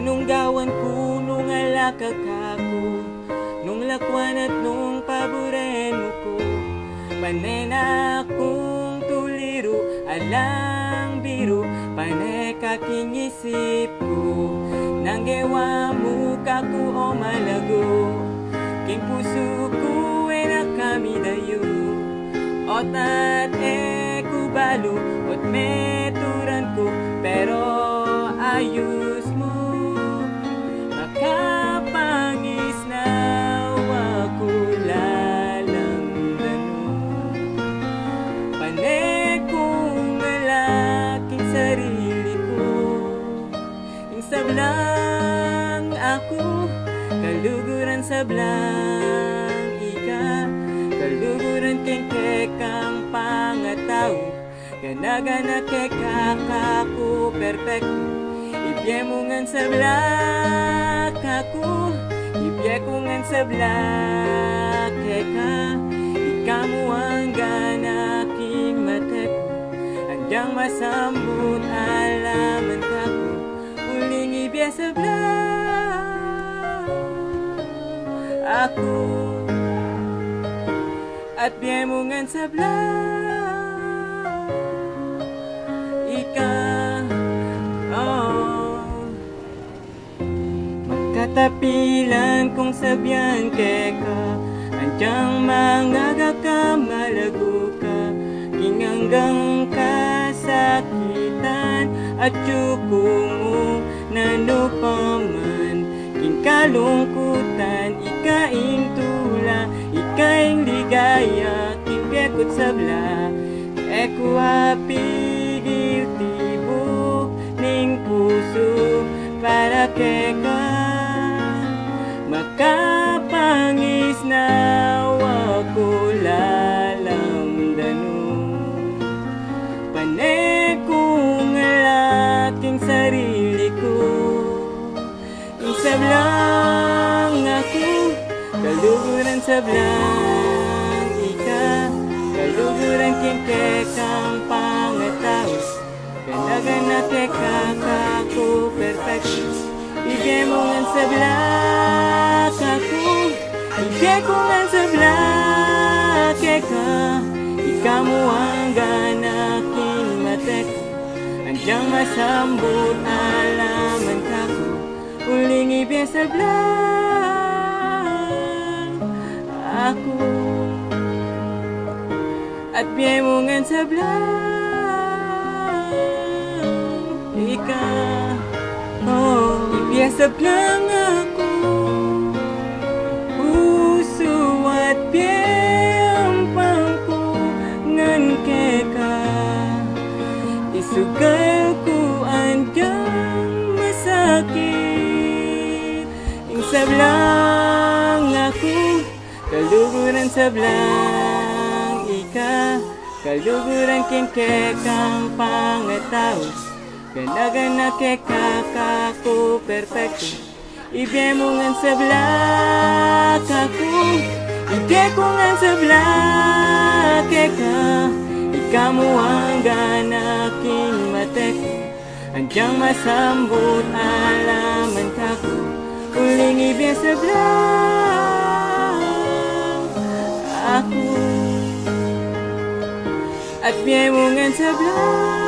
Manunggawan ko nung alakag ako, nung lakwan at nung paboren mo ko. Panena akong tuliro, alang biro, panay kaking isip ko. Nanggewa mo kako o malago, king puso ko ay nakami dayo. Otat kubalo, ot meturan ko, pero ayos mo. Makapangis na ako lalamdan mo. Panay kong malaking sarili ko, yung sablang ako, kaluguran sablang ika, kaluguran keng-kekang pangataw. Gana-gana kekakaku perfecto, ibye mo ngan sablak ako, ibye ko ngan sablak keka. Ikamu ang gana kimatek, andyang masambut alaman kako, uling ibye sablak ako, at bye mo ngan sablak ika. Magkatapilan kung sabyan keka, andyang mangagakam malago ka, kinanggang kasakitan at yuko mo nanupaman. Kinkalungkutan, ikaing tula, ikaing ligaya, kipekot sabla. Eko apigil tibok ning puso para keka. Makapangis na ako lalamdan mo. Panay kong alaking sarili ko, yung sablang ako, kaluguran sablang ika, kaluguran keng-kekang pangataw. Gana-gana kekakaku perfecto, ibye mo ngan sablak ako, ibye ko ngan sablak keka. Ikamu ang gana kimatek, andyang masambut alaman kako, uling ibye sablak ako, at bye mo ngan sablak ika. Ibye sablang ako, puso at bye ang pangko ngan keka. Isugal ko andyang masakit, yung sablang ako, kaluguran sablang ika, kaluguran keng-kekang pangataw. Gana-gana kekakaku perfecto, ibye mo ngan sablak ako, ibye ko ngan sablak keka. Ikamu ang gana kimatek, andyang masambut alaman kako, uling ibye sablak ako, at bye mo ngan sablak